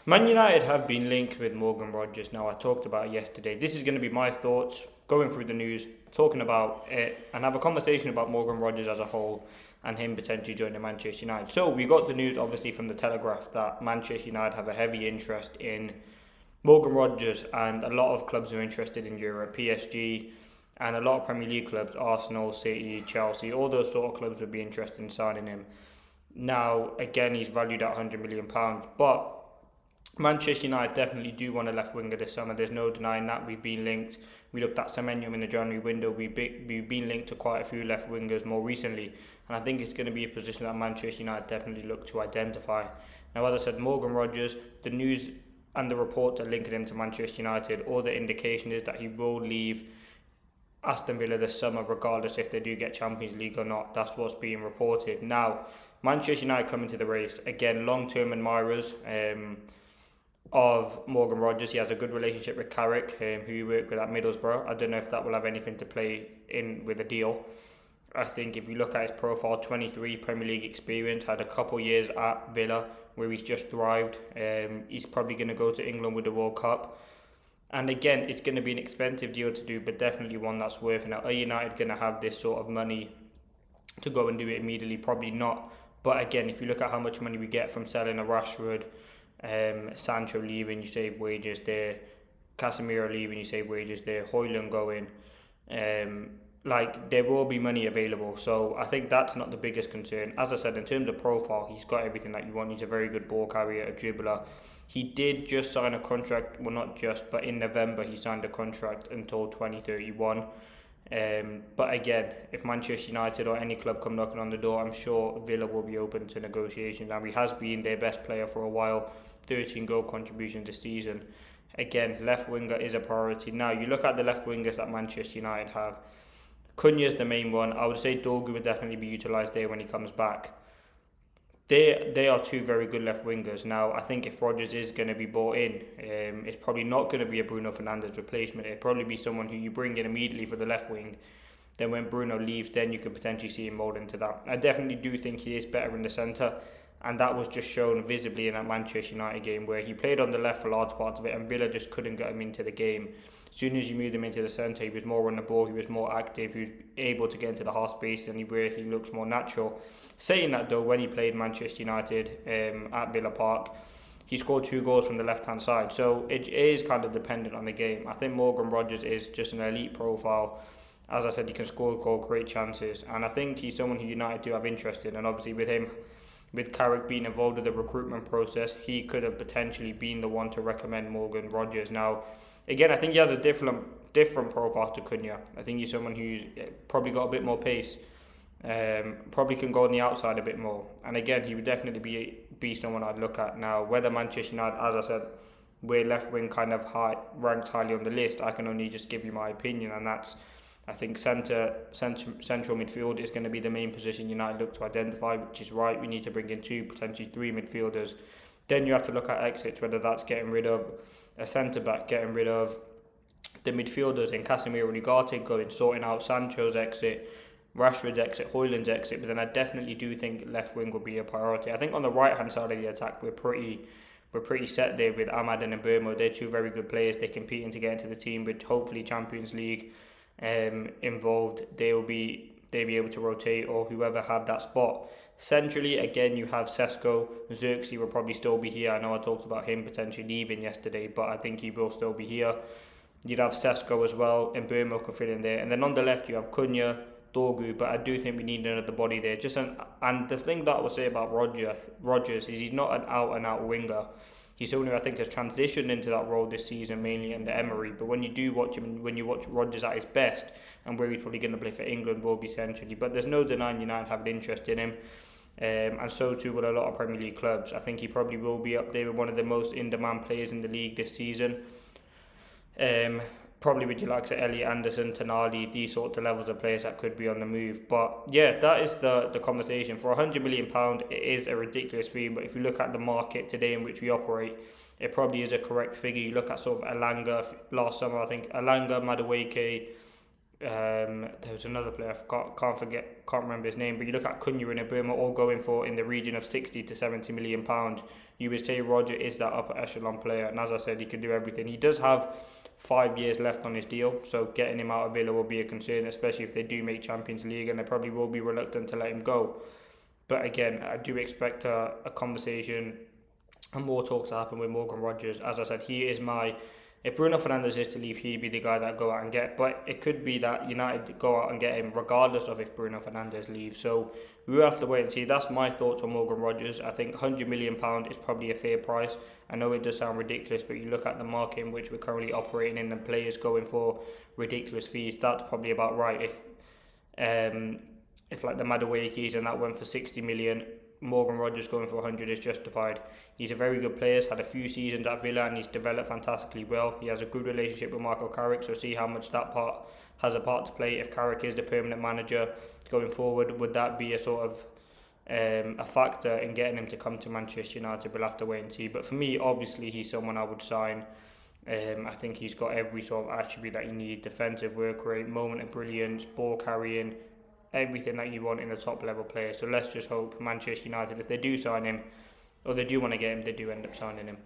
Man United have been linked with Morgan Rogers. Now, I talked about it yesterday. This is going to be my thoughts, going through the news, talking about it, and have a conversation about Morgan Rogers as a whole and him potentially joining Manchester United. So, we got the news, obviously, from the Telegraph that Manchester United have a heavy interest in Morgan Rogers, and a lot of clubs are interested in Europe. PSG and a lot of Premier League clubs, Arsenal, City, Chelsea, all those sort of clubs would be interested in signing him. Now, again, he's valued at £100 million, but Manchester United definitely do want a left winger this summer. There's no denying that. We've been linked. We looked at Semenyo in the January window. We've been linked to quite a few left wingers more recently. And I think it's going to be a position that Manchester United definitely look to identify. Now, as I said, Morgan Rogers, the news and the reports are linking him to Manchester United. All the indication is that he will leave Aston Villa this summer, regardless if they do get Champions League or not. That's what's being reported. Now, Manchester United come into the race. Again, long-term admirers of Morgan Rogers. He has a good relationship with Carrick, who he worked with at Middlesbrough. I don't know if that will have anything to play in with a deal. I think if you look at his profile, 23 Premier League experience, had a couple years at Villa where he's just thrived. He's probably going to go to England with the World Cup. And again, it's going to be an expensive deal to do, but definitely one that's worth it. Now, are United going to have this sort of money to go and do it immediately? Probably not. But again, if you look at how much money we get from selling a Rashford, Sancho leaving, you save wages there. Casemiro leaving, you save wages there. Højlund going, there will be money available. So I think that's not the biggest concern. As I said, in terms of profile, he's got everything that you want. He's a very good ball carrier, a dribbler. He did just sign a contract, well, not just, but in November he signed a contract until 2031. But again, if Manchester United or any club come knocking on the door, I'm sure Villa will be open to negotiations. And he has been their best player for a while, 13 goal contributions this season. Again, left winger is a priority. Now, you look at the left wingers that Manchester United have. Cunha is the main one. I would say Dorgu would definitely be utilised there when he comes back. They are two very good left wingers. Now, I think if Rodgers is going to be bought in, it's probably not going to be a Bruno Fernandes replacement. It'll probably be someone who you bring in immediately for the left wing. Then when Bruno leaves, then you can potentially see him mould into that. I definitely do think he is better in the centre, and that was just shown visibly in that Manchester United game where he played on the left for large parts of it, and Villa just couldn't get him into the game. As soon as you moved him into the centre, he was more on the ball, he was more active, he was able to get into the half space, and where he looks more natural. Saying that though, when he played Manchester United at Villa Park, he scored 2 goals from the left-hand side. So it is kind of dependent on the game. I think Morgan Rogers is just an elite profile. As I said, he can score goal, create chances, and I think he's someone who United do have interest in. And obviously with Carrick being involved with the recruitment process, he could have potentially been the one to recommend Morgan Rogers. Now, again, I think he has a different profile to Cunha. I think he's someone who's probably got a bit more pace, probably can go on the outside a bit more. And again, he would definitely be someone I'd look at. Now, whether Manchester United, as I said, we're left wing kind of ranked highly on the list, I can only just give you my opinion, and that's, I think central midfield is going to be the main position United look to identify, which is right. We need to bring in 2, potentially 3 midfielders. Then you have to look at exits, whether that's getting rid of a centre-back, getting rid of the midfielders in Casemiro and Ugarte, going, sorting out Sancho's exit, Rashford's exit, Højlund's exit. But then I definitely do think left wing will be a priority. I think on the right-hand side of the attack, we're pretty set there with Ahmad and Mbeumo. They're 2 very good players. They're competing to get into the team with hopefully Champions League involved. They'll be able to rotate, or whoever have that spot. Centrally, again, you have Sesko. Xerxes will probably still be here. I know I talked about him potentially leaving yesterday, but I think he will still be here. You'd have Sesko as well, and Mbeumo could fit in there. And then on the left, you have Cunha, Dorgu, but I do think we need another body there. And the thing that I would say about Rogers is he's not an out-and-out winger. He's someone who I think has transitioned into that role this season, mainly under Emery. But when you do watch him, when you watch Rodgers at his best, and where he's probably going to play for England, will be centrally. But there's no denying United have an interest in him. And so too will a lot of Premier League clubs. I think he probably will be up there with one of the most in-demand players in the league this season. Probably with you like Elliot Anderson, Tonali, these sorts of levels of players that could be on the move. But yeah, that is the conversation. For £100 million, it is a ridiculous fee. But if you look at the market today in which we operate, it probably is a correct figure. You look at sort of Elanga last summer, I think Elanga, Madueke, There was another player, can't remember his name, but you look at Cunha and Ibuma all going for in the region of 60 to 70 million pounds. You would say Roger is that upper echelon player, and as I said, he can do everything. He does have 5 years left on his deal, so getting him out of Villa will be a concern, especially if they do make Champions League, and they probably will be reluctant to let him go. But again, I do expect a conversation and more talks to happen with Morgan Rogers. As I said, he is my... If Bruno Fernandes is to leave, he'd be the guy that I go out and get. But it could be that United go out and get him regardless of if Bruno Fernandes leaves. So we will have to wait and see. That's my thoughts on Morgan Rogers. I think £100 million is probably a fair price. I know it does sound ridiculous, but you look at the market in which we're currently operating in and players going for ridiculous fees, that's probably about right. If like the Maduekis and that went for 60 million, Morgan Rogers going for 100 is justified. He's a very good player, he's had a few seasons at Villa and he's developed fantastically well. He has a good relationship with Michael Carrick, so see how much that part has a part to play. If Carrick is the permanent manager going forward, would that be a sort of a factor in getting him to come to Manchester United? We'll have to wait and see. But for me, obviously, he's someone I would sign. I think he's got every sort of attribute that you need: defensive work rate, moment of brilliance, ball carrying, everything that you want in a top level player. So let's just hope Manchester United, if they do sign him or they do want to get him, they do end up signing him.